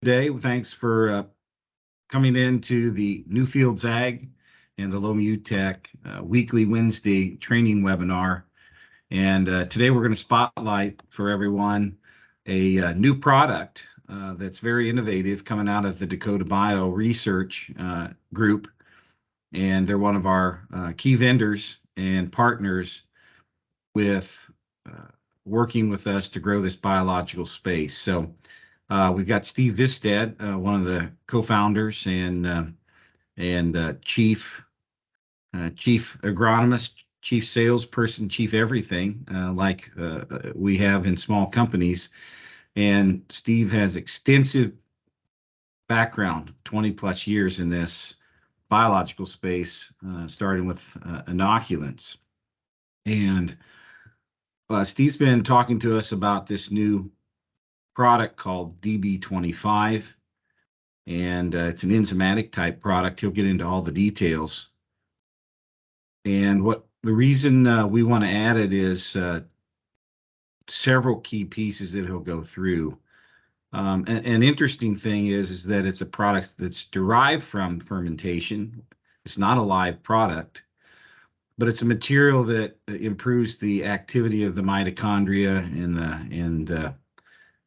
Today. Thanks for coming into the NewFields Ag and the Low Tech weekly Wednesday training webinar. And today we're going to spotlight for everyone a new product that's very innovative coming out of the Dakota Bio Research Group. And they're one of our key vendors and partners with working with us to grow this biological space. So we've got Steve Visted, one of the co-founders and chief agronomist, chief salesperson, chief everything, like we have in small companies. And Steve has extensive background, 20 plus years in this biological space, starting with inoculants. And Steve's been talking to us about this new product called DB25, and it's an enzymatic type product. He'll get into all the details. And what the reason we want to add it is several key pieces that he'll go through. An interesting thing is that it's a product that's derived from fermentation. It's not a live product, but it's a material that improves the activity of the mitochondria and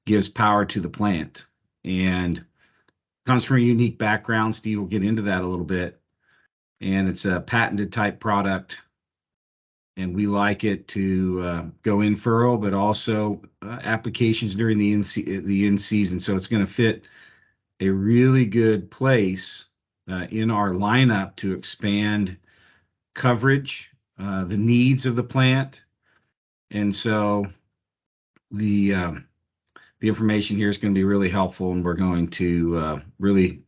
gives power to the plant. And comes from a unique background. Steve will get into that a little bit. And it's a patented type product. And we like it to go in furrow, but also applications during the in season. So it's going to fit a really good place in our lineup to expand coverage, the needs of the plant. And so the information here is going to be really helpful, and we're going to really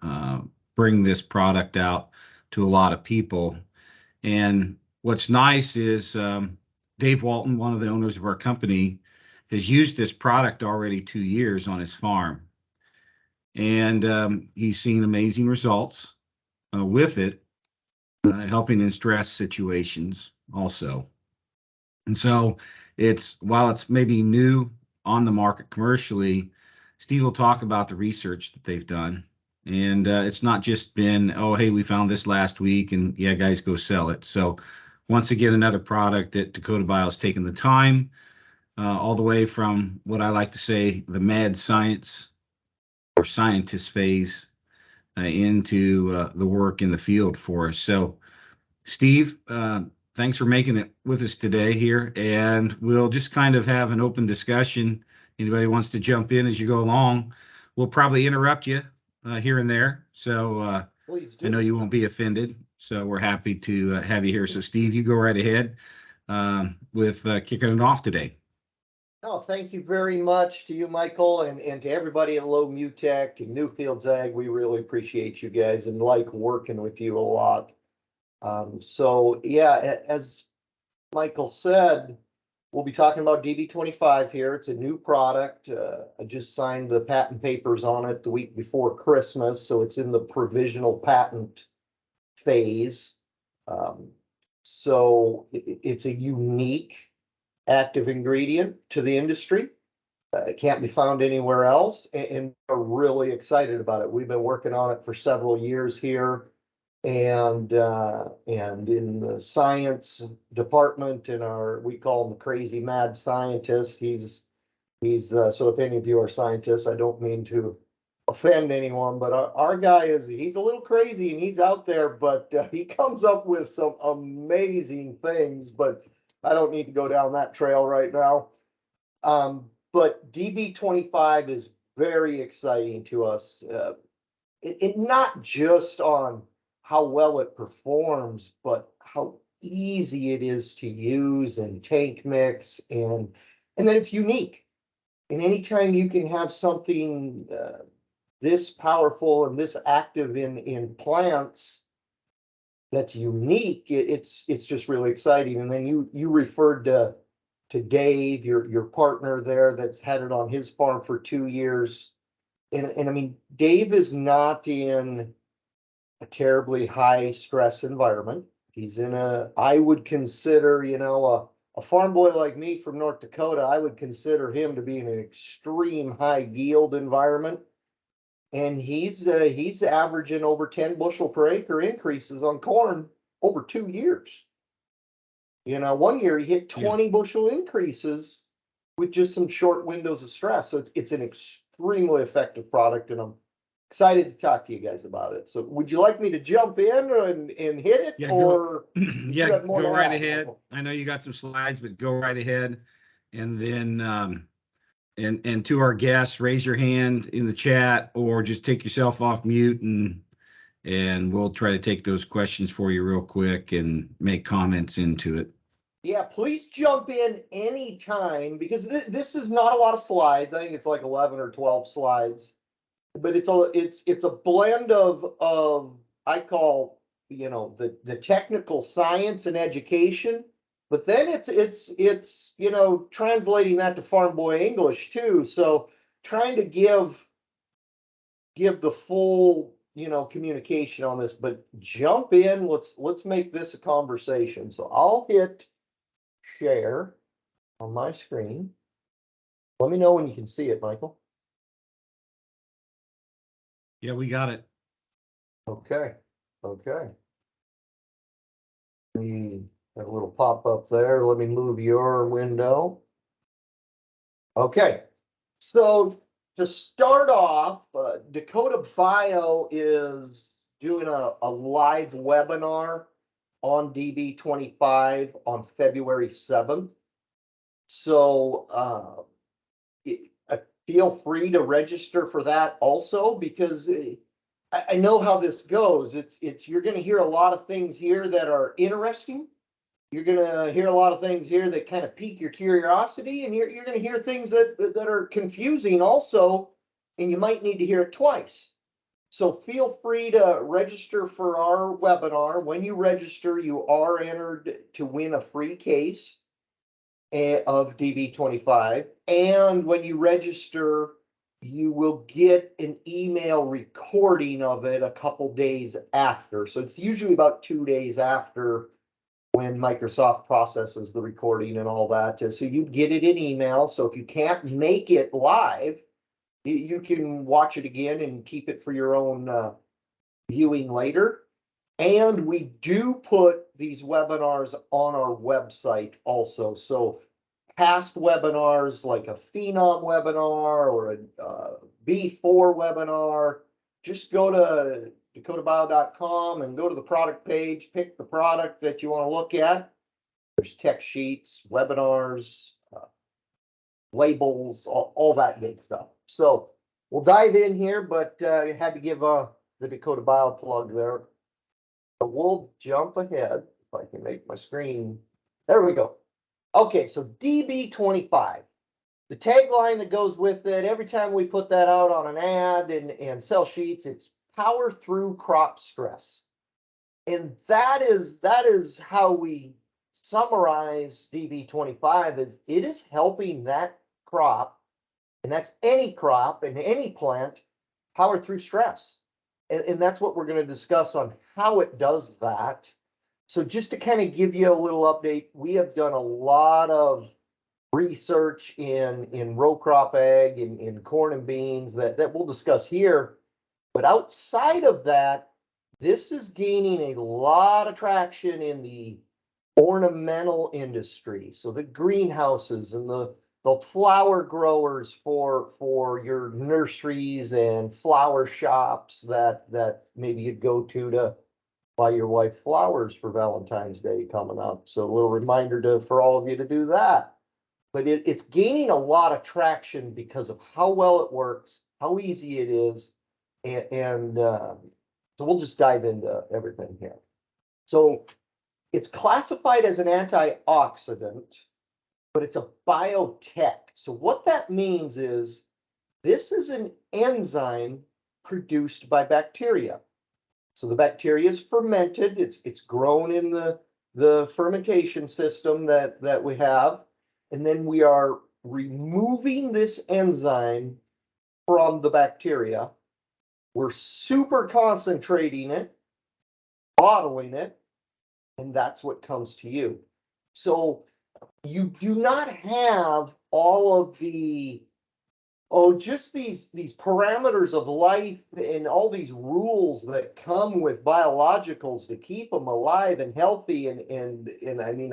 bring this product out to a lot of people. And what's nice is Dave Walton, one of the owners of our company, has used this product already 2 years on his farm. And he's seen amazing results with it, helping in stress situations also. And so while it's maybe new on the market commercially, Steve will talk about the research that they've done. And it's not just been, oh, hey, we found this last week and yeah, guys, go sell it. So once again, another product that Dakota Bio has taken the time all the way from what I like to say, the mad science or scientist phase into the work in the field for us. So Steve, thanks for making it with us today here, and we'll just kind of have an open discussion. Anybody wants to jump in as you go along, we'll probably interrupt you here and there. So Please do. I know you won't be offended. So we're happy to have you here. So Steve, you go right ahead with kicking it off today. Oh, thank you very much to you, Michael, and to everybody at Low Tech and NewFields Ag. We really appreciate you guys and like working with you a lot. So yeah, as Michael said, we'll be talking about DB25 here. It's a new product. I just signed the patent papers on it the week before Christmas, so it's in the provisional patent phase. So it's a unique active ingredient to the industry. It can't be found anywhere else, and we're really excited about it. We've been working on it for several years here, and in the science department, we call him the crazy mad scientist. He's so if any of you are scientists, I don't mean to offend anyone, but our guy he's a little crazy and he's out there, but he comes up with some amazing things, but I don't need to go down that trail right now. But DB25 is very exciting to us. It not just on how well it performs, but how easy it is to use and tank mix, and then it's unique. And anytime you can have something this powerful and this active in plants that's unique, it's just really exciting. And then you referred to Dave, your partner there, that's had it on his farm for 2 years. And I mean, Dave is not in a terribly high stress environment. He's in I would consider, a farm boy like me from North Dakota, I would consider him to be in an extreme high yield environment. and he's averaging over 10 bushel per acre increases on corn over 2 years. You know, one year he hit 20 Yes. bushel increases with just some short windows of stress. So it's an extremely effective product, and I'm excited to talk to you guys about it. So would you like me to jump in and hit it, Yeah, go. or did you Yeah, have more go to right add, ahead. Michael? I know you got some slides, but go right ahead. And then and to our guests, raise your hand in the chat or just take yourself off mute, and we'll try to take those questions for you real quick and make comments into it. Yeah, please jump in anytime, because this is not a lot of slides. I think it's like 11 or 12 slides, but it's a blend of I call, you know, the technical science and education, but then it's you know, translating that to farm boy English too. So trying to give the full, you know, communication on this. But jump in. Let's make this a conversation. So I'll hit share on my screen. Let me know when you can see it, Michael. Yeah, we got it. Okay. Okay. That little pop up there. Let me move your window. Okay. So to start off, Dakota Bio is doing a live webinar on DB25 on February 7th. So feel free to register for that also, because I know how this goes. It's you're going to hear a lot of things here that are interesting. You're going to hear a lot of things here that kind of pique your curiosity, and you're going to hear things that are confusing also, and you might need to hear it twice. So feel free to register for our webinar. When you register, you are entered to win a free case of DB25. And when you register, you will get an email recording of it a couple days after. So it's usually about 2 days after when Microsoft processes the recording and all that. So you get it in email. So if you can't make it live, you can watch it again and keep it for your own viewing later. And we do put these webinars on our website also. So past webinars like a Phenom webinar or a B4 webinar, just go to dakotabio.com and go to the product page, pick the product that you want to look at. There's tech sheets, webinars, labels, all that good stuff. So we'll dive in here, but I had to give the Dakota Bio plug there. So we'll jump ahead if I can make my screen. There we go. Okay, so DB25, the tagline that goes with it, every time we put that out on an ad and sell sheets, it's power through crop stress. And that is how we summarize DB25, is it is helping that crop, and that's any crop and any plant, power through stress. And that's what we're going to discuss on how it does that. So just to kind of give you a little update, we have done a lot of research in row crop ag, in corn and beans that we'll discuss here. But outside of that, this is gaining a lot of traction in the ornamental industry. So the greenhouses and the flower growers for your nurseries and flower shops that maybe you'd go to buy your wife flowers for Valentine's Day coming up. So a little reminder for all of you to do that. But it's gaining a lot of traction because of how well it works, how easy it is, and so we'll just dive into everything here. So it's classified as an antioxidant, but it's a biotech. So what that means is this is an enzyme produced by bacteria. So the bacteria is fermented. It's grown in the fermentation system that we have, and then we are removing this enzyme from the bacteria. We're super concentrating it, bottling it, and that's what comes to you. So you do not have all of the Oh, just these parameters of life and all these rules that come with biologicals to keep them alive and healthy. And I mean,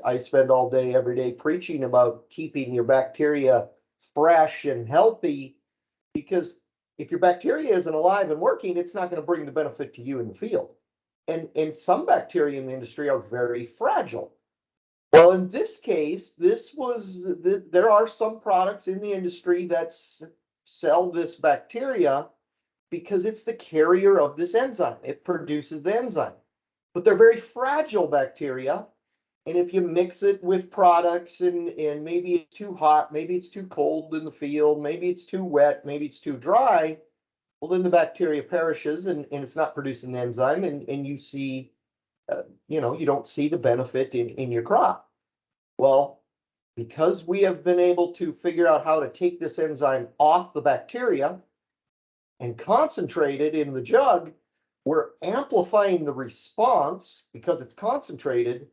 I spend all day, every day preaching about keeping your bacteria fresh and healthy, because if your bacteria isn't alive and working, it's not going to bring the benefit to you in the field. And some bacteria in the industry are very fragile. Well, in this case, there are some products in the industry that sell this bacteria because it's the carrier of this enzyme. It produces the enzyme, but they're very fragile bacteria. And if you mix it with products and maybe it's too hot, maybe it's too cold in the field, maybe it's too wet, maybe it's too dry, well, then the bacteria perishes and it's not producing the enzyme, and you see, you don't see the benefit in your crop. Well, because we have been able to figure out how to take this enzyme off the bacteria and concentrate it in the jug, we're amplifying the response because it's concentrated,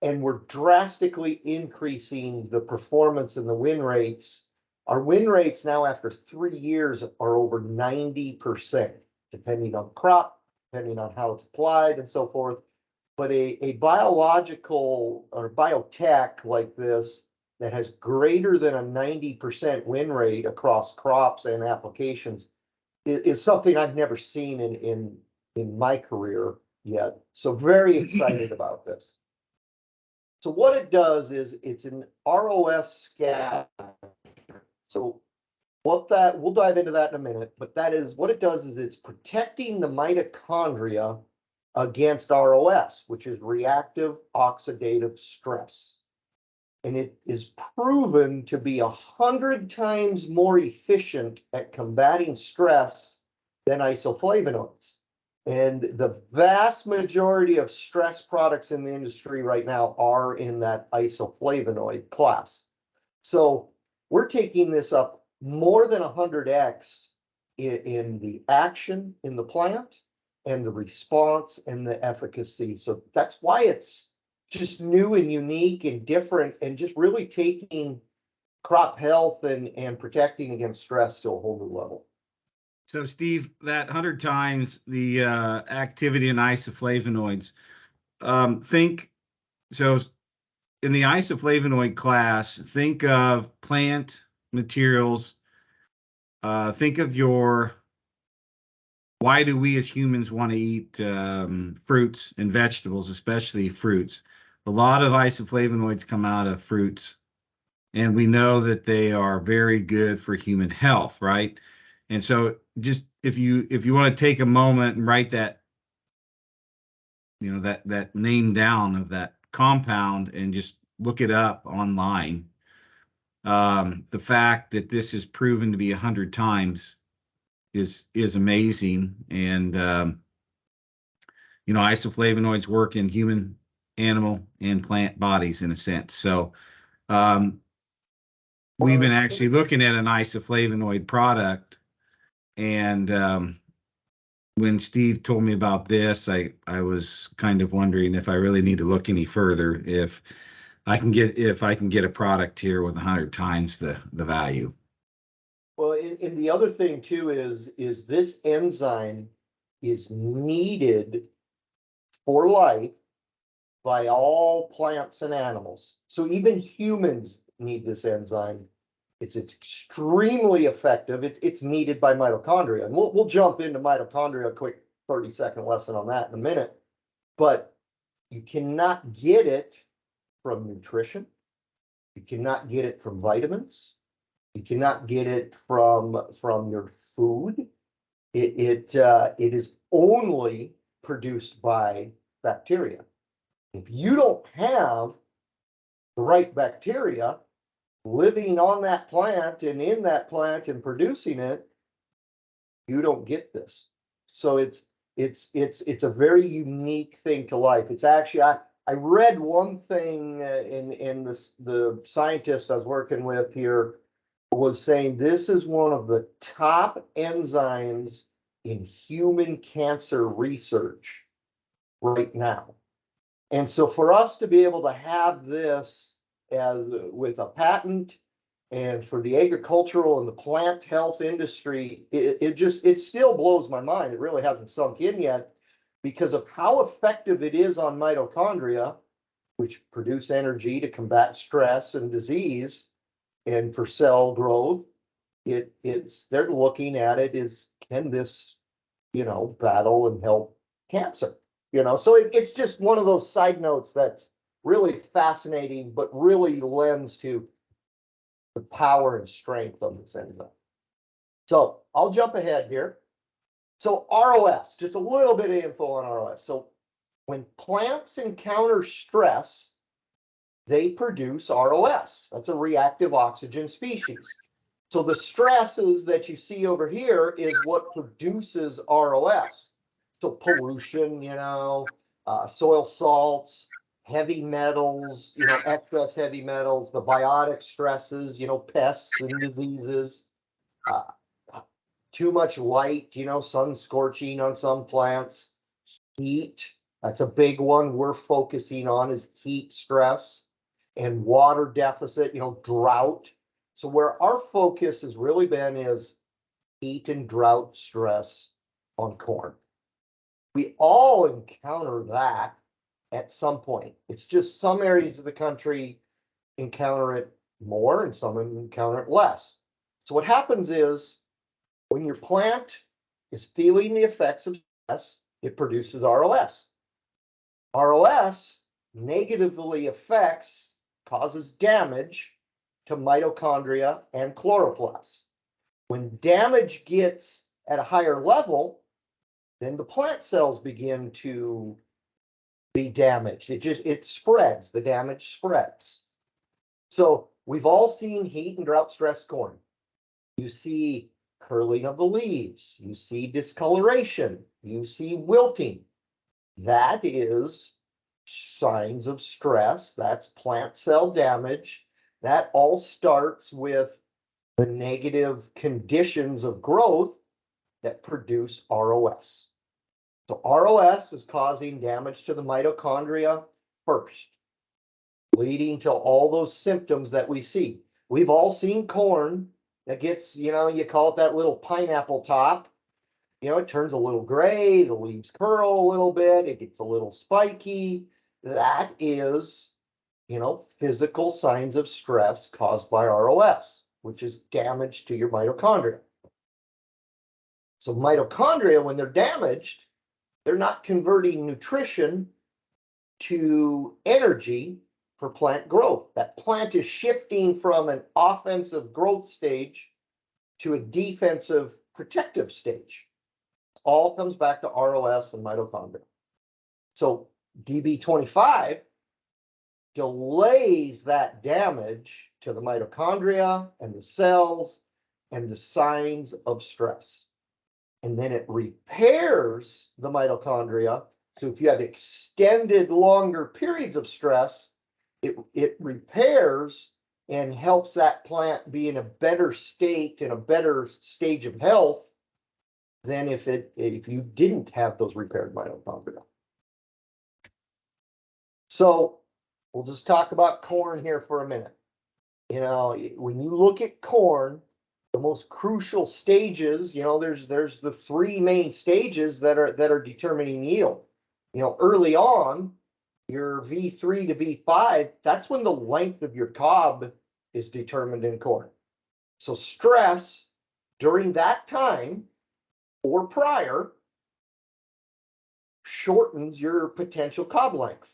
and we're drastically increasing the performance and the win rates. Our win rates now after 3 years are over 90%, depending on crop, depending on how it's applied and so forth. But a biological or biotech like this that has greater than a 90% win rate across crops and applications is something I've never seen in my career yet. So very excited about this. So what it does is it's an ROS scavenger. So we'll dive into that in a minute, but that is what it does is it's protecting the mitochondria against ROS, which is reactive oxidative stress. And it is proven to be 100 times more efficient at combating stress than isoflavonoids. And the vast majority of stress products in the industry right now are in that isoflavonoid class. So we're taking this up more than 100x in the action in the plant and the response and the efficacy. So that's why it's just new and unique and different, and just really taking crop health and protecting against stress to a whole new level. So Steve, that 100 times the activity in isoflavonoids, so in the isoflavonoid class, think of plant materials, think of why do we as humans want to eat fruits and vegetables, especially fruits? A lot of isoflavonoids come out of fruits, and we know that they are very good for human health, right? And so just if you want to take a moment and write that, that name down of that compound and just look it up online. The fact that this is proven to be 100 times is amazing. And isoflavonoids work in human, animal, and plant bodies in a sense. So we've been actually looking at an isoflavonoid product, and when Steve told me about this, I was kind of wondering if I really need to look any further, if I can get a product here with 100 times the value. Well, and the other thing too is this enzyme is needed for life by all plants and animals. So even humans need this enzyme. It's extremely effective. It's needed by mitochondria, and we'll jump into mitochondria, a quick 30-second lesson on that in a minute. But you cannot get it from nutrition. You cannot get it from vitamins. You cannot get it from your food. It is only produced by bacteria. If you don't have the right bacteria living on that plant and in that plant and producing it, you don't get this. So it's a very unique thing to life. It's actually, I read one thing in the scientist I was working with here was saying this is one of the top enzymes in human cancer research right now. And so for us to be able to have this as with a patent And for the agricultural and the plant health industry, it still blows my mind. It really hasn't sunk in yet because of how effective it is on mitochondria, which produce energy to combat stress and disease and for cell growth. They're looking at it as, can this, battle and help cancer? So it's just one of those side notes that's really fascinating, but really lends to the power and strength of this enzyme. So I'll jump ahead here. So ROS, just a little bit of info on ROS. So when plants encounter stress, they produce ROS. That's a reactive oxygen species. So the stresses that you see over here is what produces ROS. So pollution, soil salts, heavy metals, excess heavy metals, the biotic stresses, pests and diseases, too much light, sun scorching on some plants, heat. That's a big one we're focusing on is heat stress and water deficit, drought. So where our focus has really been is heat and drought stress on corn. We all encounter that at some point. It's just some areas of the country encounter it more and some encounter it less. So what happens is when your plant is feeling the effects of stress, it produces ROS. ROS negatively causes damage to mitochondria and chloroplasts. When damage gets at a higher level, then the plant cells begin to be damaged. It spreads, the damage spreads. So we've all seen heat and drought stress corn. You see curling of the leaves, you see discoloration, you see wilting. That is signs of stress. That's plant cell damage. That all starts with the negative conditions of growth that produce ROS. So ROS is causing damage to the mitochondria first, leading to all those symptoms that we see. We've all seen corn that gets, you call it that little pineapple top. It turns a little gray, the leaves curl a little bit, it gets a little spiky. That is, physical signs of stress caused by ROS, which is damage to your mitochondria. So mitochondria, when they're damaged, they're not converting nutrition to energy for plant growth. That plant is shifting from an offensive growth stage to a defensive protective stage. All comes back to ROS and mitochondria. So DB25 delays that damage to the mitochondria and the cells and the signs of stress. And then it repairs the mitochondria. So if you have extended longer periods of stress, it repairs and helps that plant be in a better state, in a better stage of health than if you didn't have those repaired mitochondria. So we'll just talk about corn here for a minute. When you look at corn, the most crucial stages, there's the three main stages that are determining yield. Early on, your V3 to V5, that's when the length of your cob is determined in corn. So stress during that time or prior shortens your potential cob length.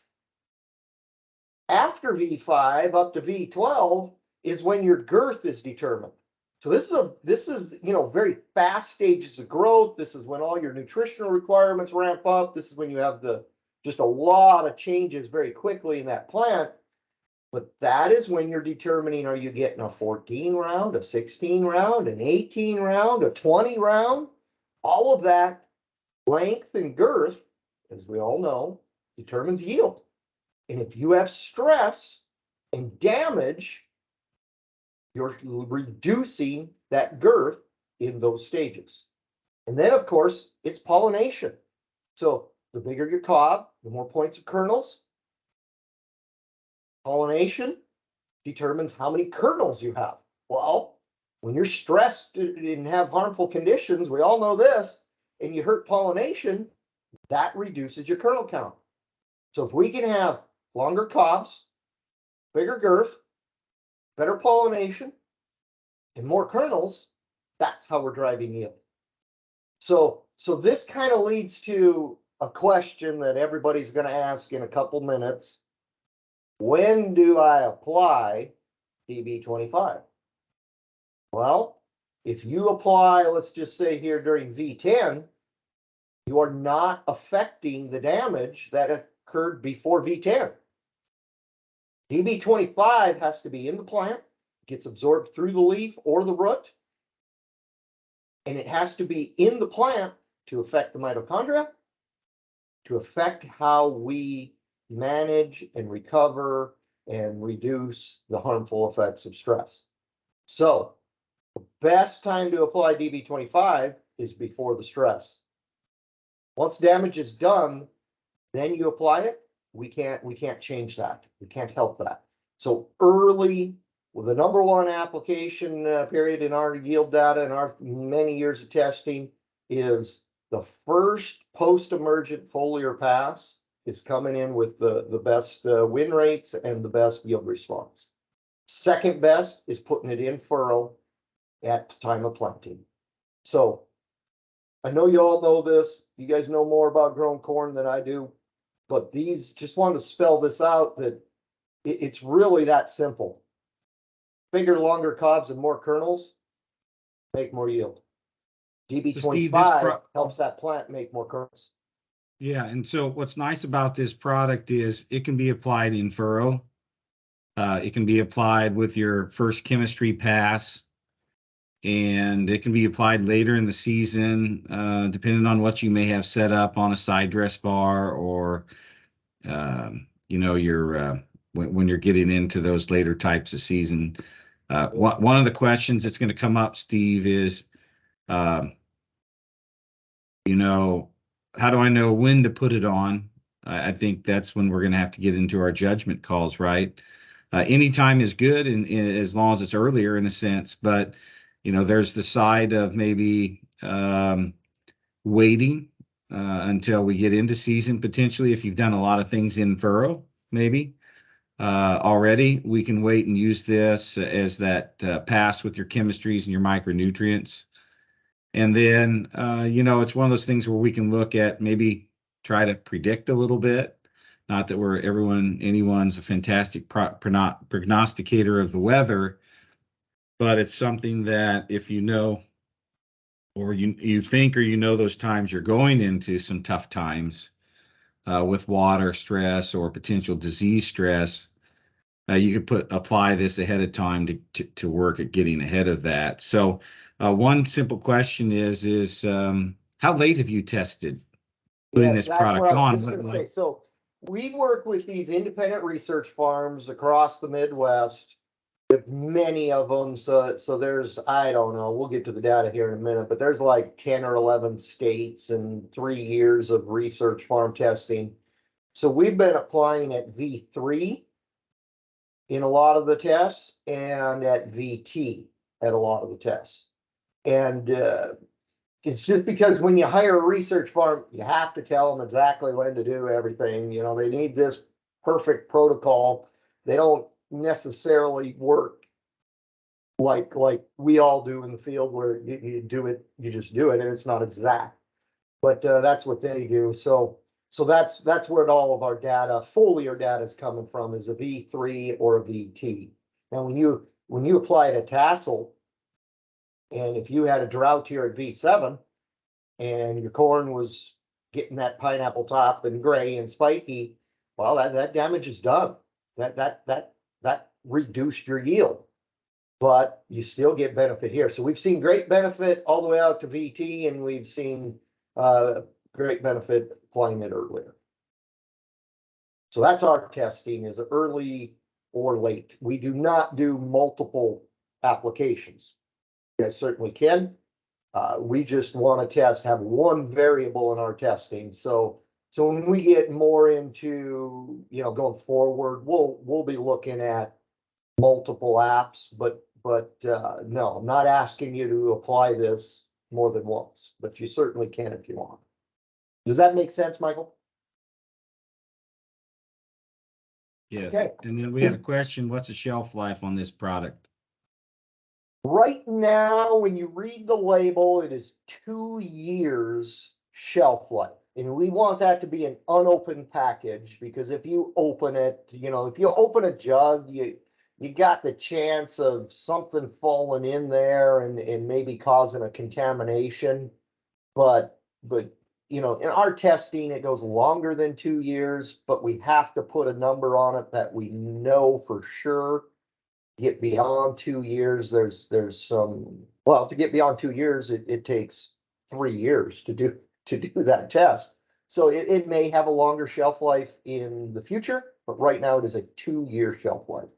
After V5 up to V12 is when your girth is determined. So this is very fast stages of growth. This is when all your nutritional requirements ramp up. This is when you have just a lot of changes very quickly in that plant. But that is when you're determining, are you getting a 14 round, a 16 round, an 18 round, a 20 round? All of that length and girth, as we all know, determines yield. And if you have stress and damage, you're reducing that girth in those stages. And then, of course, it's pollination. So the bigger your cob, the more points of kernels. Pollination determines how many kernels you have. Well, when you're stressed and have harmful conditions, we all know this, and you hurt pollination, that reduces your kernel count. So if we can have longer cobs, bigger girth, better pollination, and more kernels, that's how we're driving yield. So this kind of leads to a question that everybody's going to ask in a couple minutes. When do I apply DB25? Well, if you apply, let's just say here during V10, you are not affecting the damage that occurred before V10. DB25 has to be in the plant, gets absorbed through the leaf or the root, and it has to be in the plant to affect the mitochondria, to affect how we manage and recover and reduce the harmful effects of stress. So the best time to apply DB25 is before the stress. Once damage is done, then you apply it. We can't change that. We can't help that. So early, well, the number one application period in our yield data and our many years of testing is the first post-emergent foliar pass is coming in with the best win rates and the best yield response. Second best is putting it in furrow at the time of planting. So I know you all know this. You guys know more about growing corn than I do, but these just wanted to spell this out that it's really that simple. Bigger, longer cobs and more kernels make more yield. DB25 helps that plant make more kernels. Yeah, and so what's nice about this product is it can be applied in furrow. It can be applied with your first chemistry pass, and it can be applied later in the season, depending on what you may have set up on a side dress bar or, you know, your when you're getting into those later types of season. One of the questions that's going to come up, Steve, is, you know, how do I know when to put it on? I think that's when we're going to have to get into our judgment calls, right? Anytime is good, and as long as it's earlier in a sense, but you know, there's the side of maybe waiting until we get into season, potentially. If you've done a lot of things in furrow, maybe already, we can wait and use this as that pass with your chemistries and your micronutrients. And then, you know, it's one of those things where we can look at, maybe try to predict a little bit. Not that anyone's a fantastic prognosticator of the weather, but it's something that if you know, or you think, or you know, those times you're going into some tough times with water stress or potential disease stress, you could apply this ahead of time to work at getting ahead of that. So one simple question is how late have you tested putting this product on? Just going to say, so we work with these independent research farms across the Midwest, with many of them. So there's, I don't know, we'll get to the data here in a minute, but there's like 10 or 11 states and 3 years of research farm testing. So we've been applying at V3 in a lot of the tests and at VT at a lot of the tests. And it's just because when you hire a research farm, you have to tell them exactly when to do everything. You know, they need this perfect protocol. They don't necessarily work like we all do in the field, where you do it, you just do it, and it's not exact. But that's what they do. So that's where all of our data, foliar data, is coming from, is a V3 or a VT. Now, when you apply a tassel, and if you had a drought here at V7 and your corn was getting that pineapple top and gray and spiky, well, that damage is done. That reduced your yield, but you still get benefit here. So we've seen great benefit all the way out to VT, and we've seen great benefit applying it earlier. So that's our testing, is early or late. We do not do multiple applications. You guys certainly can. We just want to have one variable in our testing. So when we get more into, you know, going forward, we'll be looking at multiple apps, but But no, I'm not asking you to apply this more than once, but you certainly can if you want. Does that make sense, Michael? Yes. Okay. And then we had a question, what's the shelf life on this product? Right now, when you read the label, it is 2 years shelf life. And we want that to be an unopened package, because if you open it, if you open a jug, you got the chance of something falling in there and maybe causing a contamination. But in our testing, it goes longer than 2 years, but we have to put a number on it that we know for sure. Get beyond 2 years, there's some, well, to get beyond 2 years, it takes 3 years to do that test. So it may have a longer shelf life in the future, but right now it is a 2-year shelf life.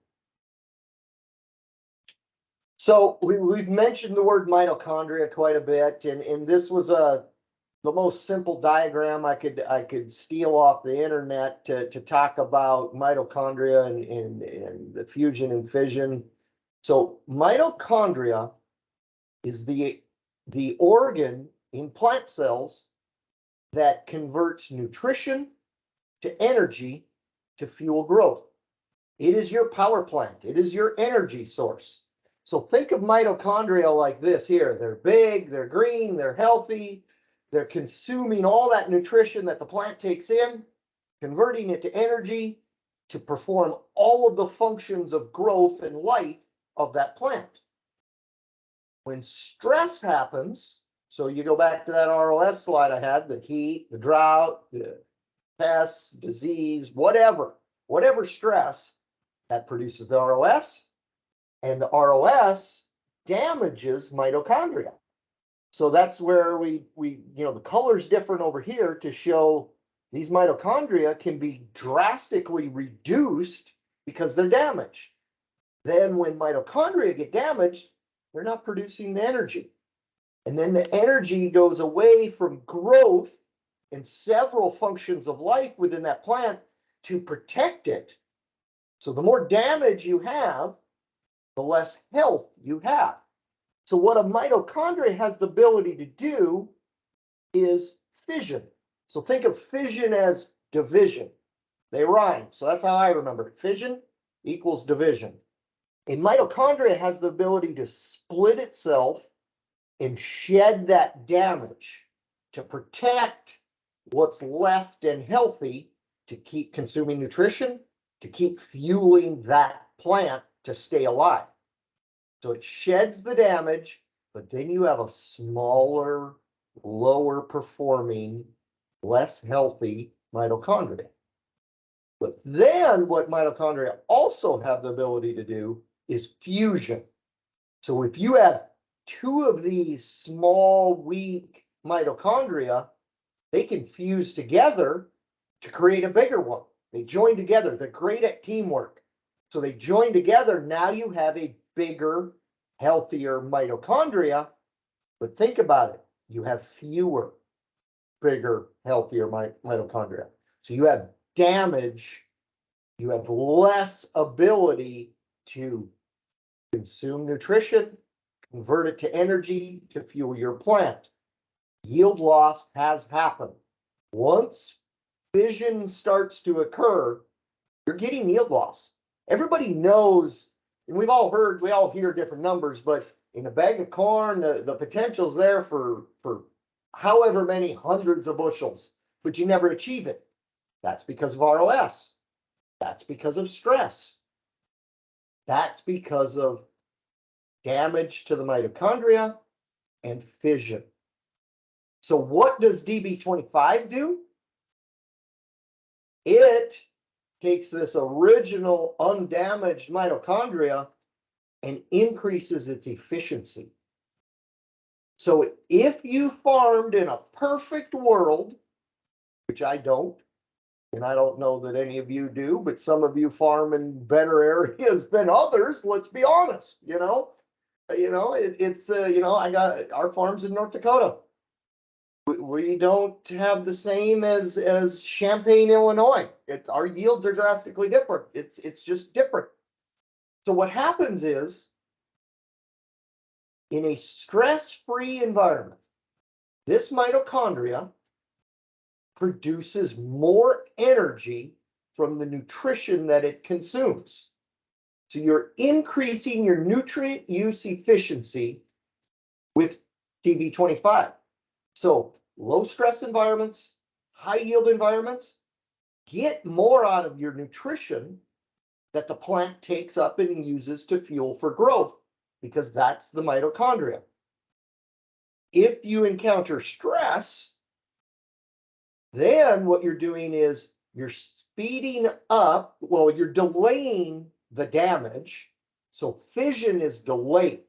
So we've mentioned the word mitochondria quite a bit, and this was the most simple diagram I could steal off the internet to talk about mitochondria and the fusion and fission. So mitochondria is the organ in plant cells that converts nutrition to energy to fuel growth. It is your power plant. It is your energy source. So think of mitochondria like this here. They're big, they're green, they're healthy. They're consuming all that nutrition that the plant takes in, converting it to energy to perform all of the functions of growth and life of that plant. When stress happens, so you go back to that ROS slide I had, the heat, the drought, the pests, disease, whatever stress, that produces the ROS, and the ROS damages mitochondria. So that's where we the color's different over here to show these mitochondria can be drastically reduced because they're damaged. Then when mitochondria get damaged, they're not producing the energy. And then the energy goes away from growth and several functions of life within that plant to protect it. So the more damage you have, the less health you have. So what a mitochondria has the ability to do is fission. So think of fission as division. They rhyme. So that's how I remember it. Fission equals division. A mitochondria has the ability to split itself and shed that damage to protect what's left and healthy, to keep consuming nutrition, to keep fueling that plant to stay alive. So it sheds the damage, but then you have a smaller, lower performing, less healthy mitochondria. But then what mitochondria also have the ability to do is fusion. So if you have two of these small, weak mitochondria, they can fuse together to create a bigger one. They join together. They're great at teamwork. So they join together. Now you have a bigger, healthier mitochondria. But think about it. You have fewer, bigger, healthier mitochondria. So you have damage. You have less ability to consume nutrition, convert it to energy to fuel your plant. Yield loss has happened. Once fission starts to occur, you're getting yield loss. Everybody knows, and we all hear different numbers, but in a bag of corn, the potential's there for however many hundreds of bushels, but you never achieve it. That's because of ROS. That's because of stress. That's because of damage to the mitochondria and fission. So what does DB25 do? It takes this original undamaged mitochondria and increases its efficiency. So if you farmed in a perfect world, which I don't, and I don't know that any of you do, but some of you farm in better areas than others, let's be honest, I got our farms in North Dakota. We don't have the same as Champaign, Illinois. Our yields are drastically different. It's just different. So what happens is in a stress-free environment, this mitochondria produces more energy from the nutrition that it consumes. So you're increasing your nutrient use efficiency with DB25. So low stress environments, high yield environments, get more out of your nutrition that the plant takes up and uses to fuel for growth, because that's the mitochondria. If you encounter stress, then what you're doing is you're speeding up, well, you're delaying the damage. So fission is delayed.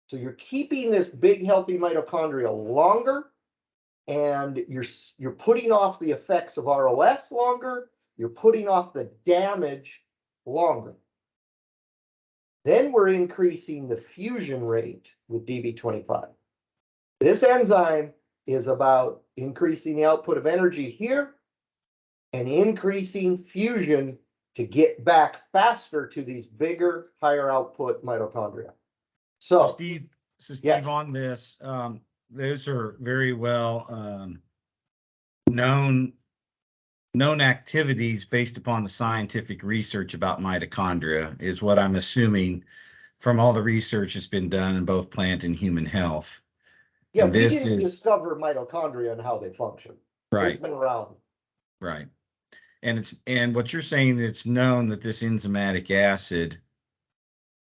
So you're keeping this big healthy mitochondria longer, and you're putting off the effects of ROS longer, you're putting off the damage longer. Then we're increasing the fusion rate with DB25. This enzyme is about increasing the output of energy here and increasing fusion to get back faster to these bigger, higher output mitochondria. So Steve, yes. On this, those are very well known activities based upon the scientific research about mitochondria, is what I'm assuming from all the research that's been done in both plant and human health. Yeah, and we didn't discover mitochondria and how they function. Right. It's been around. Right. And what you're saying, it's known that this enzymatic acid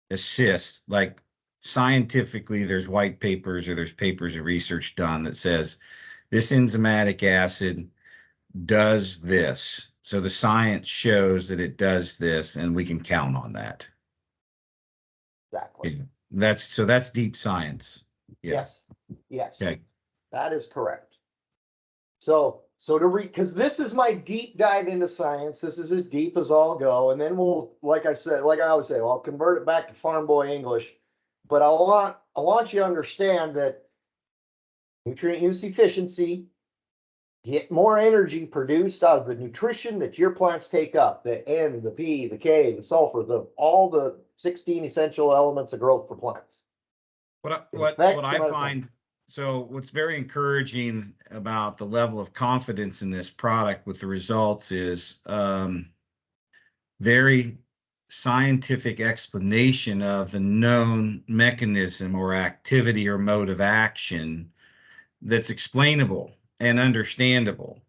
assists, like scientifically, there's white papers or there's papers of research done that says this enzymatic acid does this. So the science shows that it does this, and we can count on that. Exactly. Yeah. That's deep science. Yeah. Yes. Okay. That is correct. So because this is my deep dive into science, this is as deep as I'll go, and then we'll, like I always say, I'll convert it back to farm boy English. But I want you to understand that nutrient use efficiency, get more energy produced out of the nutrition that your plants take up, the N, the P, the K, the sulfur, all the 16 essential elements of growth for plants. What I find, so what's very encouraging about the level of confidence in this product with the results is very scientific explanation of the known mechanism or activity or mode of action that's explainable and understandable.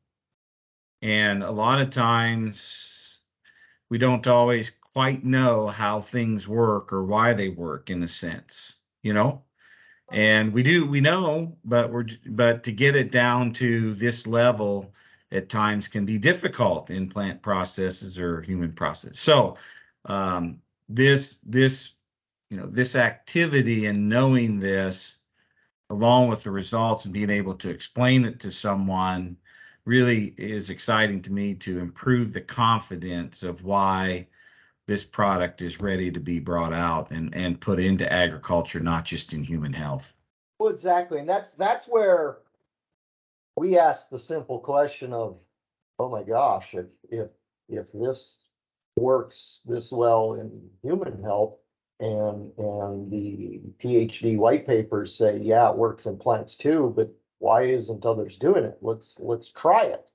And a lot of times we don't always quite know how things work or why they work, in a sense, and we know, but to get it down to this level at times can be difficult in plant processes or human process. So this activity and knowing this, along with the results and being able to explain it to someone, really is exciting to me to improve the confidence of why this product is ready to be brought out and put into agriculture, not just in human health. Well, exactly. And that's where we ask the simple question of, oh my gosh, if this works this well in human health, and the PhD white papers say, yeah, it works in plants too, but why isn't others doing it? Let's try it.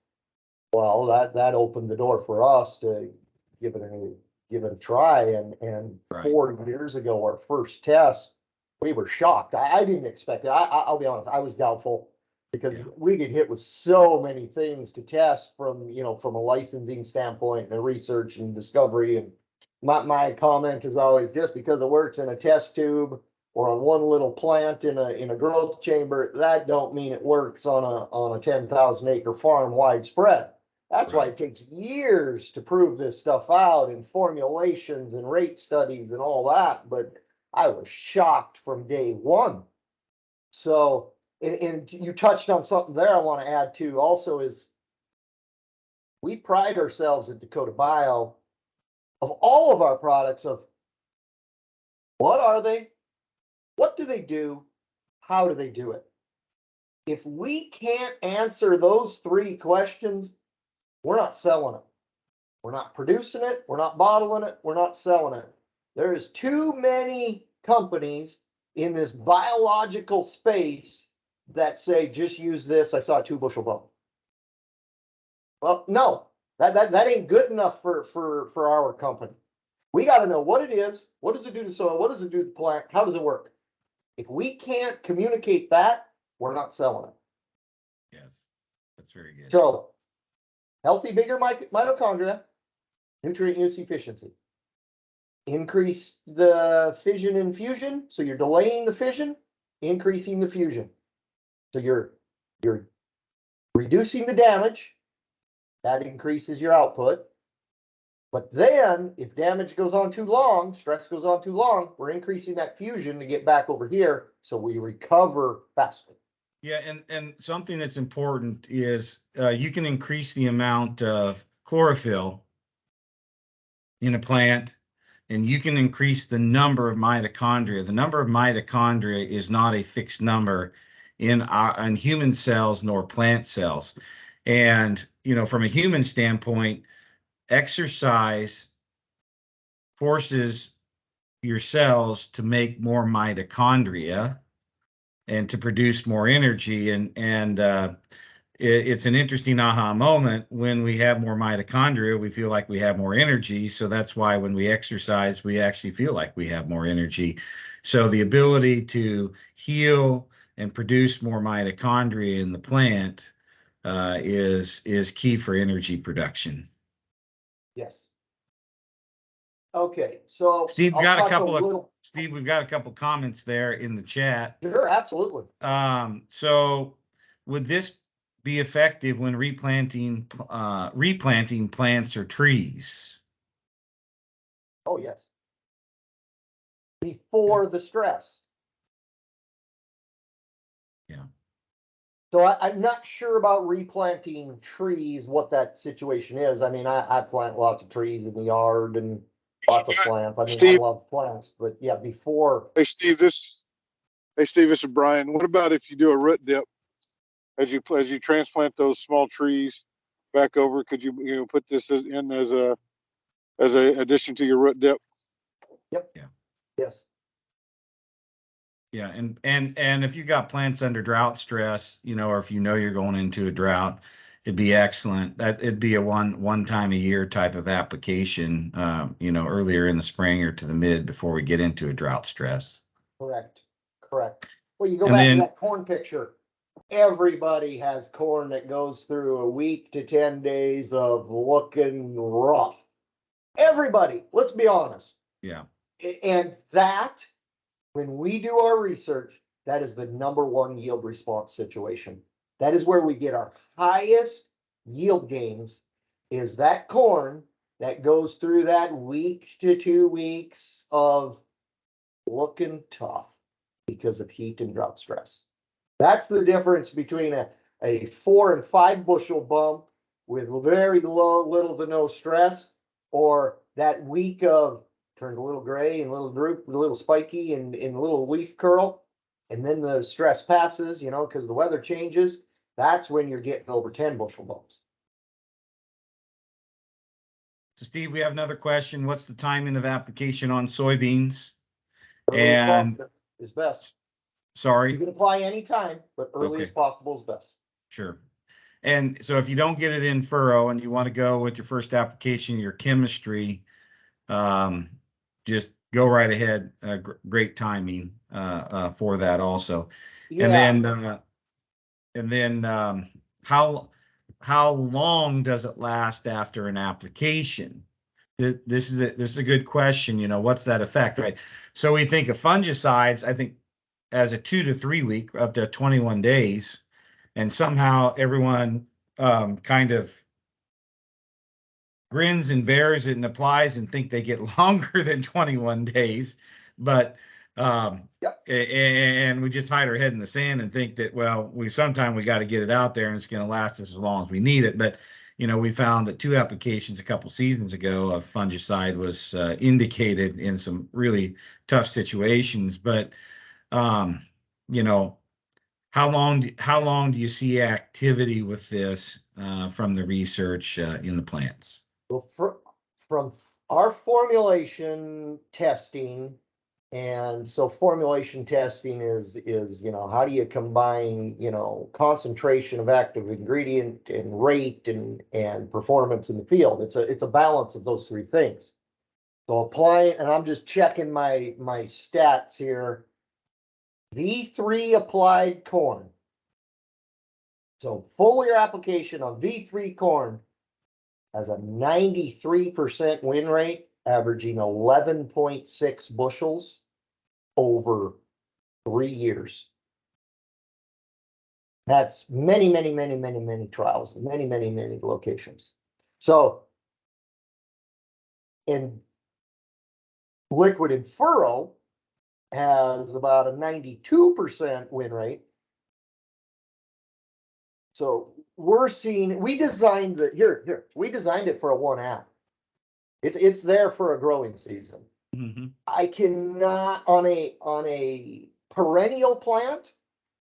Well, that opened the door for us to give it a try. And Right. 4 years ago, our first test, we were shocked. I didn't expect it. I'll be honest, I was doubtful, because we get hit with so many things to test from a licensing standpoint and research and discovery. And my comment is always, just because it works in a test tube or on one little plant in a growth chamber, that don't mean it works on a 10,000 acre farm widespread. That's why it takes years to prove this stuff out in formulations and rate studies and all that. But I was shocked from day one. So, and you touched on something there I want to add to also, is we pride ourselves at Dakota Bio, of all of our products, of what are they? What do they do? How do they do it? If we can't answer those 3 questions, we're not selling it. We're not producing it. We're not bottling it. We're not selling it. There is too many companies in this biological space that say, just use this. I saw a 2-bushel bump. Well, no, that ain't good enough for our company. We got to know what it is. What does it do to soil? What does it do to the plant? How does it work? If we can't communicate that, we're not selling it. Yes, that's very good. So, healthy, bigger mitochondria, nutrient use efficiency. Increase the fission and fusion, so you're delaying the fission, increasing the fusion. So you're reducing the damage, that increases your output. But then, if damage goes on too long, stress goes on too long, we're increasing that fusion to get back over here, so we recover faster. Yeah, and something that's important is you can increase the amount of chlorophyll in a plant, and you can increase the number of mitochondria. The number of mitochondria is not a fixed number in human cells nor plant cells. And, from a human standpoint, exercise forces your cells to make more mitochondria and to produce more energy. And it's an interesting aha moment. When we have more mitochondria, we feel like we have more energy. So that's why when we exercise, we actually feel like we have more energy. So the ability to heal and produce more mitochondria in the plant is key for energy production. Yes. Okay, so Steve, we've got a couple comments there in the chat. Sure, absolutely. So would this be effective when replanting plants or trees? Oh, yes. Before the stress. Yeah. So I'm not sure about replanting trees, what that situation is. I mean, I plant lots of trees in the yard and lots of plants. I mean, Steve, I love plants, but yeah, before. Hey Steve, this is Brian. What about if you do a root dip as you transplant those small trees back over? Could you put this in as a addition to your root dip? Yep. Yeah. Yes. Yeah, and if you got plants under drought stress, or if you're going into a drought, it'd be excellent. That it'd be a one time a year type of application, earlier in the spring or to the mid before we get into a drought stress. Correct. Well, you go back to that corn picture. Everybody has corn that goes through a week to 10 days of looking rough. Everybody, let's be honest. Yeah. And that, when we do our research, that is the #1 yield response situation. That is where we get our highest yield gains, is that corn that goes through that week to 2 weeks of looking tough because of heat and drought stress. That's the difference between a 4 and 5 bushel bump with very little to no stress, or that week of turned a little gray and a little droop, a little spiky and a little leaf curl. And then the stress passes, because the weather changes. That's when you're getting over 10 bushel bumps. So Steve, we have another question. What's the timing of application on soybeans? Early as possible is best. Sorry. You can apply anytime, but early as possible is best. Sure. And so if you don't get it in furrow and you want to go with your first application, your chemistry, just go right ahead. Great timing for that also. Yeah. And then how long does it last after an application? This is a good question. What's that effect, right? So we think of fungicides, I think, as a 2 to 3 week, up to 21 days, and somehow everyone kind of grins and bears it and applies and think they get longer than 21 days. But and we just hide our head in the sand and think that, well, we got to get it out there and it's going to last us as long as we need it. But we found that 2 applications a couple seasons ago of fungicide was indicated in some really tough situations. But how long do you see activity with this from the research in the plants? Well, from our formulation testing, And so formulation testing is, you know, how do you combine, you know, concentration of active ingredient and rate and performance in the field? It's a balance of those three things. So applying, and I'm just checking my stats here. V3 applied corn. So foliar application on V3 corn has a 93% win rate, averaging 11.6 bushels over 3 years. That's many trials, many locations. So in liquid and furrow has about a 92% win rate. So we're seeing, we designed we designed it for a 1 app. It's there for a growing season. Mm-hmm. I cannot on a perennial plant.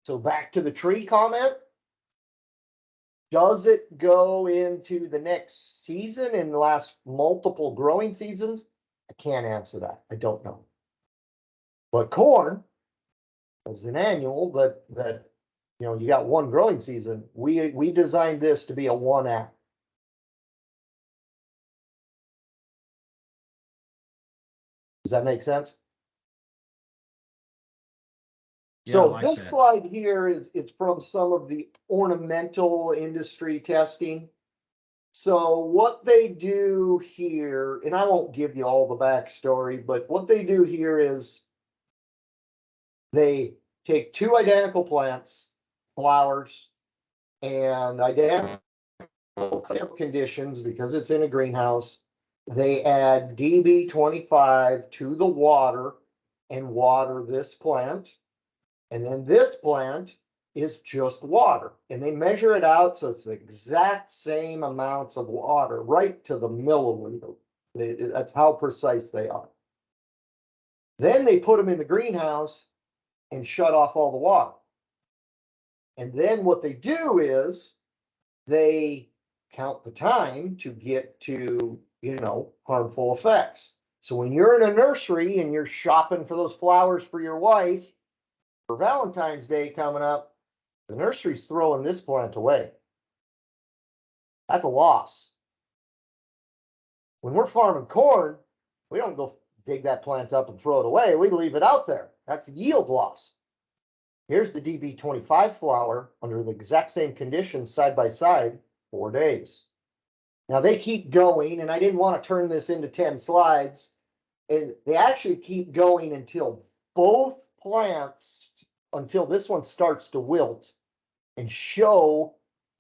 So back to the tree comment. Does it go into the next season and last multiple growing seasons? I can't answer that. I don't know. But corn is an annual that you know, you got one growing season. We designed this to be a 1 app. Does that make sense? Yeah, So I like this that. slide here it's from some of the ornamental industry testing. So what they do here, and I won't give you all the backstory, but what they do here is they take 2 identical plants, flowers, and identical conditions because it's in a greenhouse. They add DB25 to the water and water this plant. And then this plant is just water. And they measure it out so it's the exact same amounts of water, right to the milliliter. That's how precise they are. Then they put them in the greenhouse and shut off all the water. And then what they do is they count the time to get to, you know, harmful effects. So when you're in a nursery and you're shopping for those flowers for your wife for Valentine's Day coming up, the nursery's throwing this plant away. That's a loss. When we're farming corn, we don't go dig that plant up and throw it away. We leave it out there. That's yield loss. Here's the DB25 flower under the exact same conditions side by side, 4 days. Now they keep going, and I didn't want to turn this into 10 slides. And they actually keep going until both plants, until this one starts to wilt and show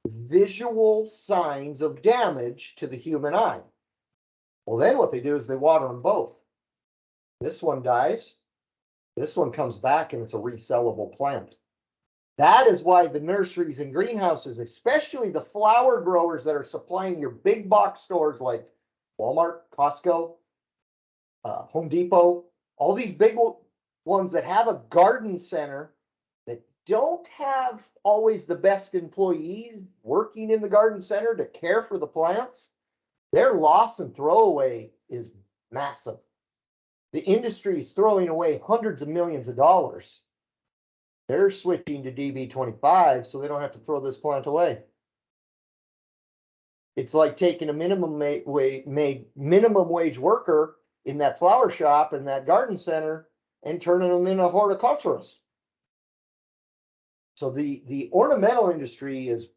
visual signs of damage to the human eye. Well, then what they do is they water them both. This one dies. This one comes back and it's a resellable plant. That is why the nurseries and greenhouses, especially the flower growers that are supplying your big box stores like Walmart, Costco, Home Depot, all these big ones that have a garden center that don't have always the best employees working in the garden center to care for the plants, their loss and throwaway is massive. The industry is throwing away hundreds of millions of dollars. They're switching to DB25 so they don't have to throw this plant away. It's like taking a minimum wage worker in that flower shop in that garden center and turning them into a horticulturist. So the ornamental industry is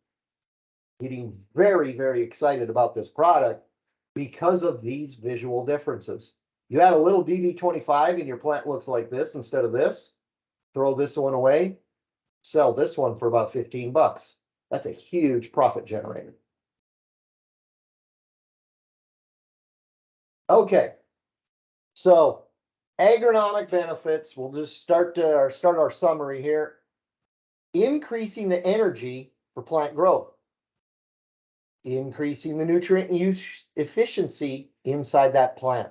getting very excited about this product because of these visual differences. You add a little DB25 and your plant looks like this instead of this. Throw this one away, sell this one for about 15 bucks. That's a huge profit generator. Okay, so agronomic benefits, we'll just start our summary here. Increasing the energy for plant growth. Increasing the nutrient use efficiency inside that plant.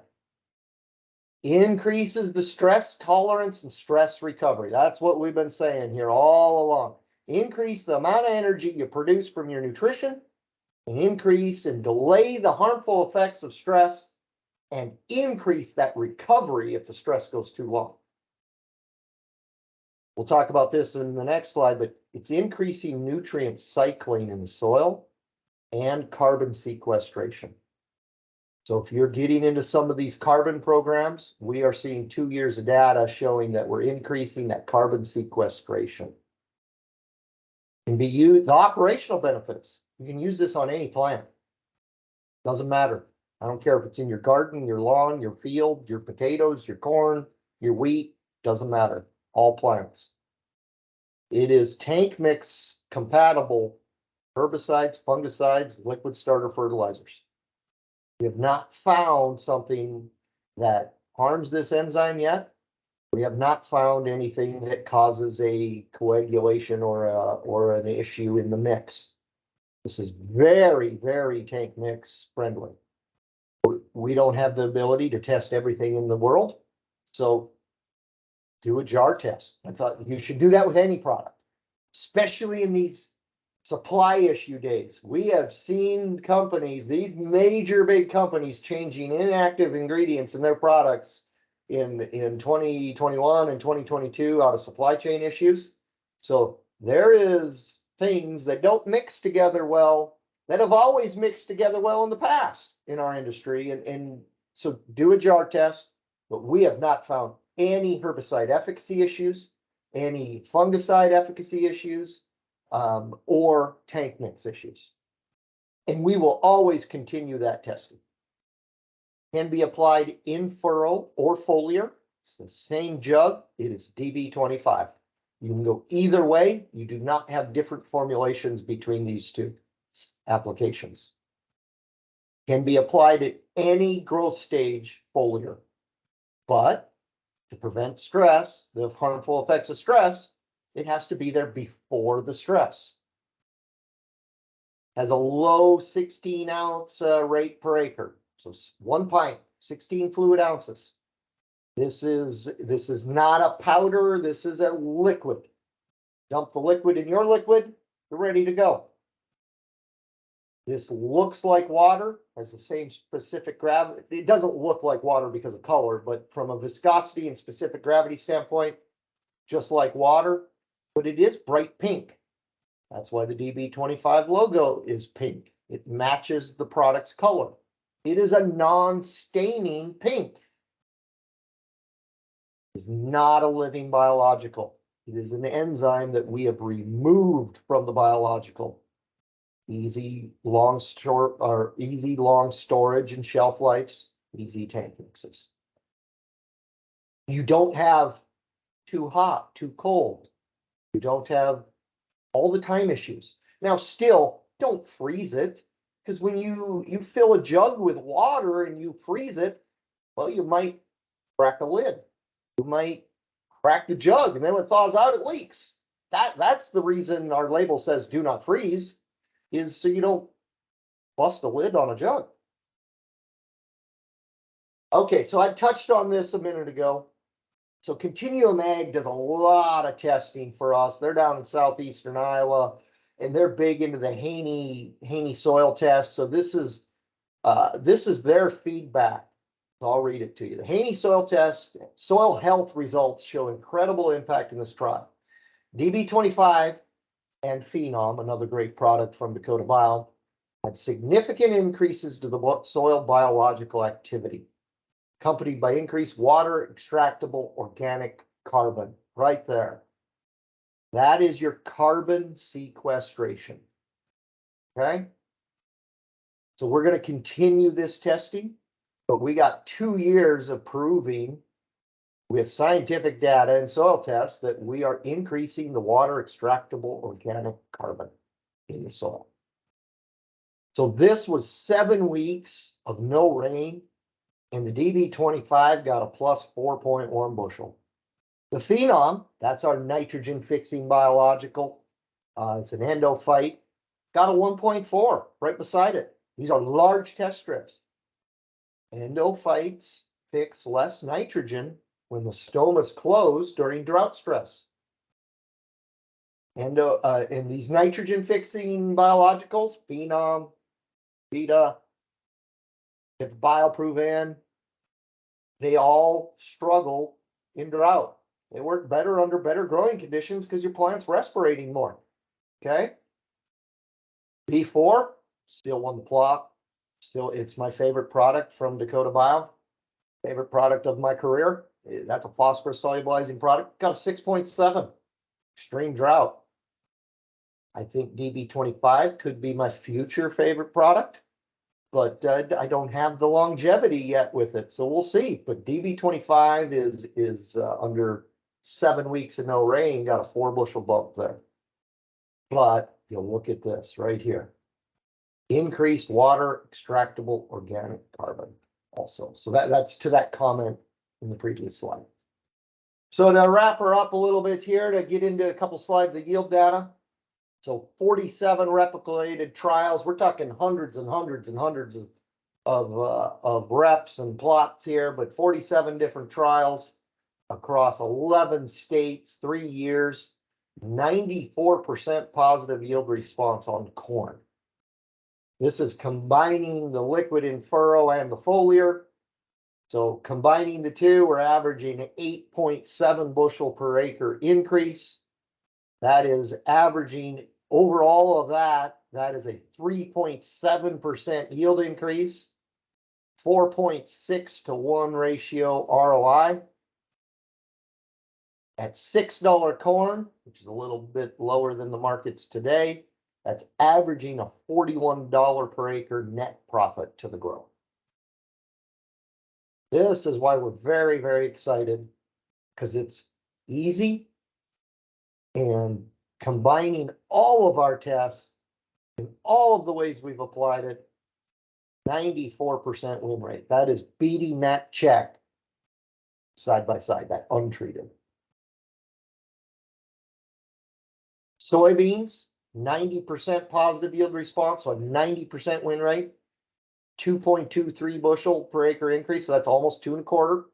Increases the stress tolerance and stress recovery. That's what we've been saying here all along. Increase the amount of energy you produce from your nutrition, and increase and delay the harmful effects of stress and increase that recovery if the stress goes too long. We'll talk about this in the next slide, but it's increasing nutrient cycling in the soil and carbon sequestration. So if you're getting into some of these carbon programs, we are seeing 2 years of data showing that we're increasing that carbon sequestration. Can be used, the operational benefits. You can use this on any plant. Doesn't matter. I don't care if it's in your garden, your lawn, your field, your potatoes, your corn, your wheat, doesn't matter. All plants. It is tank mix compatible herbicides, fungicides, liquid starter fertilizers. We have not found something that harms this enzyme yet. We have not found anything that causes a coagulation or an issue in the mix. This is very, very tank mix friendly. We don't have the ability to test everything in the world, so do a jar test. That's all. You should do that with any product, especially in these supply issue days. We have seen companies, these major big companies, changing inactive ingredients in their products in 2021 and 2022 out of supply chain issues. So there is things that don't mix together well, that have always mixed together well in the past in our industry. And so do a jar test, but we have not found any herbicide efficacy issues, any fungicide efficacy issues, or tank mix issues. And we will always continue that testing. Can be applied in furrow or foliar. It's the same jug. It is DB25. You can go either way. You do not have different formulations between these two applications. Can be applied at any growth stage foliar, but to prevent stress, the harmful effects of stress, it has to be there before the stress. Has a low 16-ounce rate per acre. So 1 pint, 16 fluid ounces. This is not a powder. This is a liquid. Dump the liquid in your liquid. You're ready to go. This looks like water, has the same specific gravity. It doesn't look like water because of color, but from a viscosity and specific gravity standpoint, just like water, but it is bright pink. That's why the DB25 logo is pink. It matches the product's color. It is a non-staining pink. It is not a living biological. It is an enzyme that we have removed from the biological. Easy long storage and shelf lives, easy tank mixes. You don't have too hot, too cold. You don't have all the time issues. Now, still, don't freeze it, because when you fill a jug with water and you freeze it, well, you might crack the lid. You might crack the jug, and then when it thaws out, it leaks. That's the reason our label says do not freeze, is so you don't bust a lid on a jug. Okay, so I touched on this a minute ago. So Continuum Ag does a lot of testing for us. They're down in southeastern Iowa, and they're big into the Haney soil test. So this is their feedback. I'll read it to you. The Haney soil test, soil health results show incredible impact in this trial. DB25 and Phenom, another great product from Dakota Bio, had significant increases to the soil biological activity, accompanied by increased water extractable organic carbon. Right there. That is your carbon sequestration. Okay? So we're going to continue this testing, but we got 2 years of proving with scientific data and soil tests that we are increasing the water extractable organic carbon in the soil. So this was 7 weeks of no rain, and the DB25 got a plus 4.1 bushel. The Phenom, that's our nitrogen fixing biological. It's an endophyte, got a 1.4 right beside it. These are large test strips. Endophytes fix less nitrogen when the stoma is closed during drought stress. And these nitrogen fixing biologicals, Phenom, Beta, Bioproven, they all struggle in drought. They work better under better growing conditions because your plant's respirating more. Okay. B4 still won the plot. Still, it's my favorite product from Dakota Bio. Favorite product of my career. That's a phosphorus solubilizing product. Got a 6.7. Extreme drought. I think DB25 could be my future favorite product, but I don't have the longevity yet with it, so we'll see. But DB25 is under 7 weeks of no rain, got a 4 bushel bump there. But you'll look at this right here. Increased water extractable organic carbon also. So that's to that comment in the previous slide. So to wrap her up a little bit here, to get into a couple slides of yield data. So 47 replicated trials. We're talking hundreds and hundreds and hundreds of reps and plots here, but 47 different trials across 11 states, 3 years, 94% positive yield response on corn. This is combining the liquid in furrow and the foliar. So combining the two, we're averaging an 8.7 bushel per acre increase. That is averaging over all of that. That is a 3.7% yield increase, 4.6 to 1 ratio ROI. At $6 corn, which is a little bit lower than the markets today, that's averaging a $41 per acre net profit to the grower. This is why we're very, very excited, because it's easy, and combining all of our tests in all of the ways we've applied it, 94% win rate. That is beating that check side by side, that untreated. Soybeans, 90% positive yield response, so a 90% win rate, 2.23 bushel per acre increase, so that's almost 2 1/4,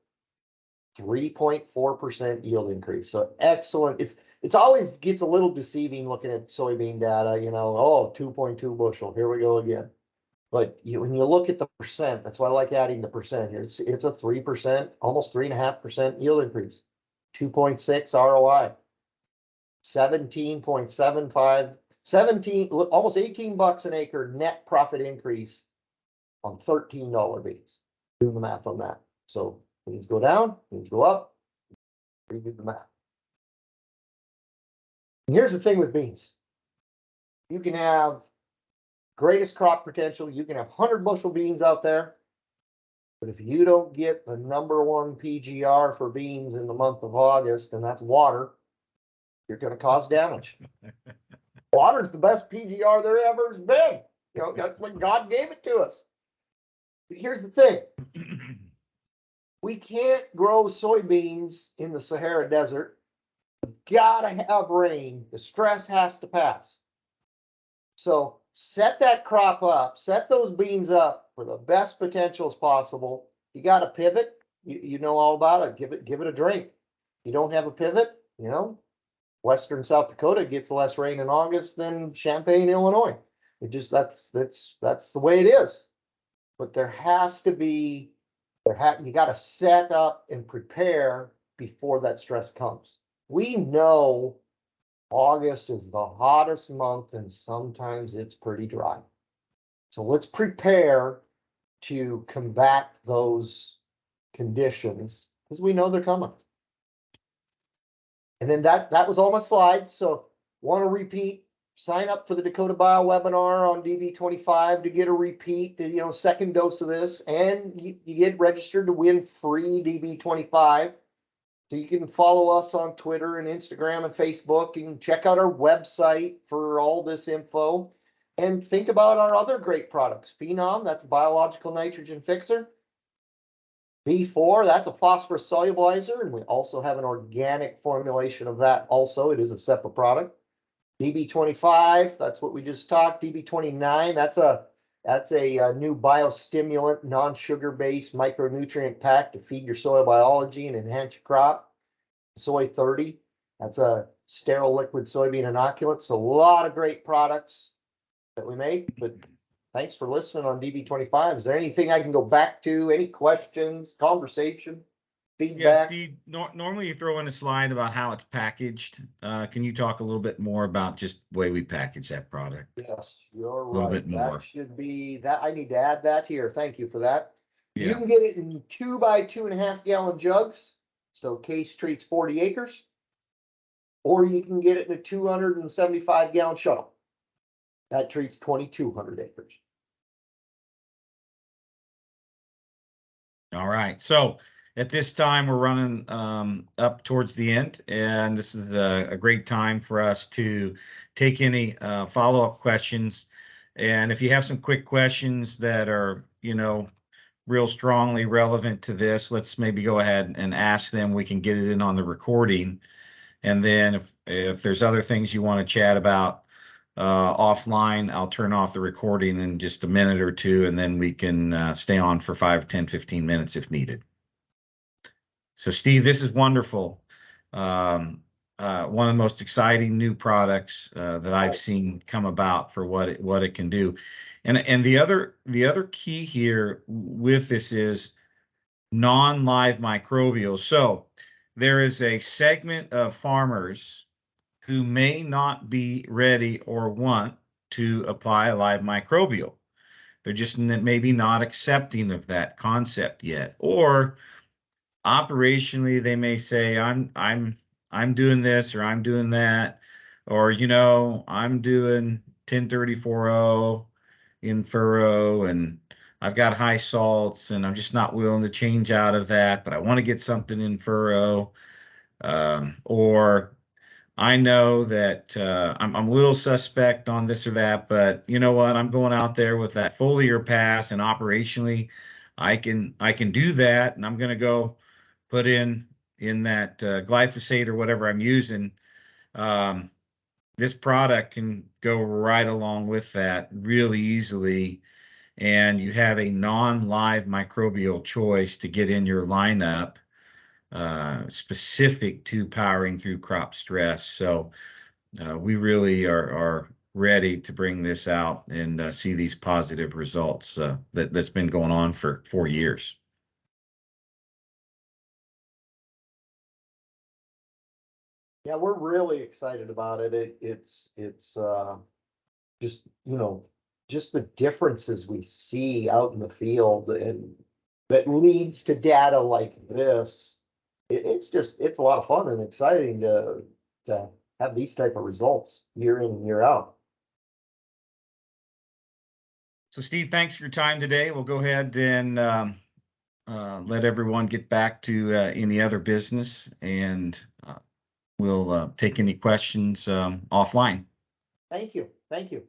3.4% yield increase. So excellent. It's always gets a little deceiving looking at soybean data, you know, oh, 2.2 bushel, here we go again. But when you look at the percent, that's why I like adding the percent here. It's a 3%, almost 3.5% yield increase, 2.6 ROI. 17.75, 17, almost $18 an acre net profit increase on $13 beans. Do the math on that. So beans go down, beans go up. Redo the math. And here's the thing with beans. You can have greatest crop potential. You can have 100 bushel beans out there. But if you don't get the #1 PGR for beans in the month of August, and that's water, you're going to cause damage. Water's the best PGR there ever has been. You know, that's when God gave it to us. But here's the thing. We can't grow soybeans in the Sahara Desert. We've got to have rain. The stress has to pass. So set that crop up, set those beans up for the best potential as possible. You got to pivot. You know all about it. Give it a drink. You don't have a pivot, you know, Western South Dakota gets less rain in August than Champaign, Illinois. It just that's the way it is. But there has to be you got to set up and prepare before that stress comes. We know August is the hottest month, and sometimes it's pretty dry. So let's prepare to combat those conditions because we know they're coming. And then that was all my slides. So want to repeat, sign up for the Dakota Bio webinar on DB25 to get a repeat, second dose of this, and you get registered to win free DB25. So you can follow us on Twitter and Instagram and Facebook, and check out our website for all this info. And think about our other great products. Phenom, that's a biological nitrogen fixer. B4, that's a phosphorus solubilizer, and we also have an organic formulation of that also. It is a separate product. DB25, that's what we just talked. DB29, that's a new biostimulant, non-sugar based micronutrient pack to feed your soil biology and enhance your crop. Soy 30, that's a sterile liquid soybean inoculant. So a lot of great products that we make, but thanks for listening on DB25. Is there anything I can go back to? Any questions, conversation, Yeah, feedback? Steve, normally you throw in a slide about how it's packaged. Can you talk a little bit more about just the way we package that product? Yes, you're A little right. bit more. That should be that. I need to add that here. Thank you for that. You Yeah. can get it in 2 by 2.5 gallon jugs. So case treats 40 acres. Or you can get it in a 275 gallon shuttle. That treats 2,200 acres. All right. So at this time, we're running up towards the end, and this is a great time for us to take any follow-up questions. And if you have some quick questions that are, real strongly relevant to this, let's maybe go ahead and ask them. We can get it in on the recording. And then if there's other things you want to chat about offline, I'll turn off the recording in just a minute or two, and then we can stay on for 5, 10, 15 minutes if needed. So Steve, this is wonderful. One of the most exciting new products that I've seen come about for what it can do. And the other key here with this is non-live microbials. So there is a segment of farmers who may not be ready or want to apply a live microbial. They're just maybe not accepting of that concept yet. Or operationally, they may say, I'm doing this or I'm doing that, or I'm doing 1034O in furrow and I've got high salts and I'm just not willing to change out of that, but I want to get something in furrow. Or I know that I'm a little suspect on this or that, but you know what? I'm going out there with that foliar pass, and operationally, I can do that, and I'm going to go put in that glyphosate or whatever I'm using. This product can go right along with that really easily, and you have a non-live microbial choice to get in your lineup specific to powering through crop stress. So we really are ready to bring this out and see these positive results that's been going on for 4 years. Yeah, we're really excited about it. It's just, just the differences we see out in the field and that leads to data like this. It's a lot of fun and exciting to have these type of results year in and year out. So Steve, thanks for your time today. We'll go ahead and let everyone get back to any other business, and we'll take any questions offline. Thank you. Thank you.